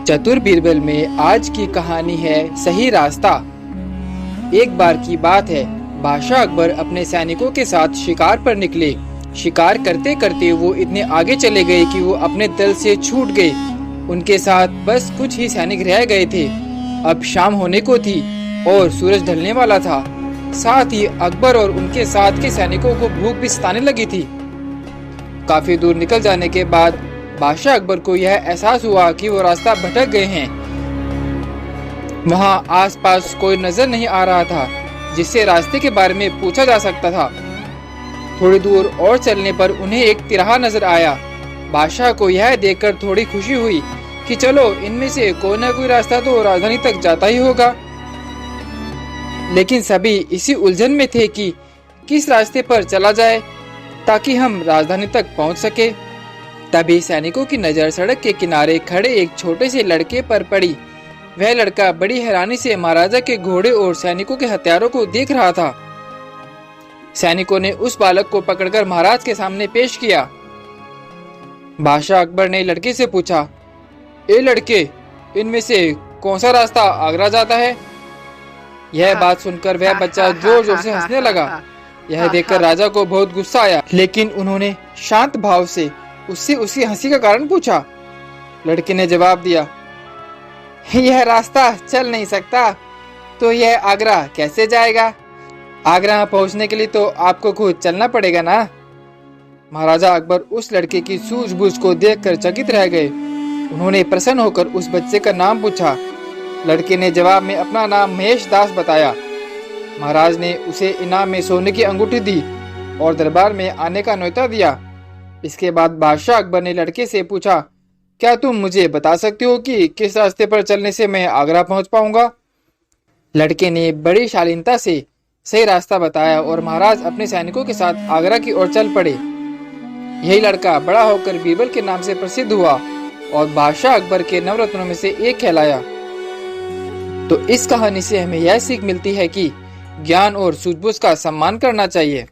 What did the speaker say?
चतुर बीरबल में आज की कहानी है सही रास्ता। एक बार की बात है, बादशाह अकबर अपने सैनिकों के साथ शिकार पर निकले। शिकार करते करते वो इतने आगे चले गए कि वो अपने दल से छूट गए। उनके साथ बस कुछ ही सैनिक रह गए थे। अब शाम होने को थी और सूरज ढलने वाला था। साथ ही अकबर और उनके साथ के सैनिकों को भूख भी सताने लगी थी। काफी दूर निकल जाने के बाद बादशाह अकबर को यह एहसास हुआ कि वो रास्ता भटक गए हैं। वहाँ आसपास कोई नजर नहीं आ रहा था जिससे रास्ते के बारे में पूछा जा सकता था। थोड़ी दूर और चलने पर उन्हें एक तिराहा नजर आया। बादशाह को यह देखकर थोड़ी खुशी हुई कि चलो इनमें से कोई न कोई रास्ता तो राजधानी तक जाता ही होगा। लेकिन सभी इसी उलझन में थे कि किस रास्ते पर चला जाए ताकि हम राजधानी तक पहुंच सके। तभी सैनिकों की नजर सड़क के किनारे खड़े एक छोटे से लड़के पर पड़ी। वह लड़का बड़ी हैरानी से महाराजा के घोड़े और सैनिकों के हथियारों को देख रहा था। सैनिकों ने उस बालक को पकड़कर महाराज के सामने पेश किया। बादशाह अकबर ने लड़के से पूछा, ए लड़के, इनमें से कौन सा रास्ता आगरा जाता है? यह बात सुनकर वह बच्चा जोर जोर से हंसने लगा। यह देखकर राजा को बहुत गुस्सा आया, लेकिन उन्होंने शांत भाव से उससे उसकी हंसी का कारण पूछा। लड़के ने जवाब दिया, यह रास्ता चल नहीं सकता तो यह आगरा कैसे जाएगा? आगरा पहुंचने के लिए तो आपको खुद चलना पड़ेगा ना। महाराजा अकबर उस लड़के की सूझबूझ को देखकर चकित रह गए। उन्होंने प्रसन्न होकर उस बच्चे का नाम पूछा। लड़के ने जवाब में अपना नाम महेश दास बताया। महाराज ने उसे इनाम में सोने की अंगूठी दी और दरबार में आने का न्योता दिया। इसके बाद बादशाह अकबर ने लड़के से पूछा, क्या तुम मुझे बता सकते हो कि किस रास्ते पर चलने से मैं आगरा पहुंच पाऊंगा? लड़के ने बड़ी शालीनता से सही रास्ता बताया और महाराज अपने सैनिकों के साथ आगरा की ओर चल पड़े। यही लड़का बड़ा होकर बीरबल के नाम से प्रसिद्ध हुआ और बादशाह अकबर के नवरत्नों में से एक कहलाया। तो इस कहानी से हमें यह सीख मिलती है कि ज्ञान और सूझबूझ का सम्मान करना चाहिए।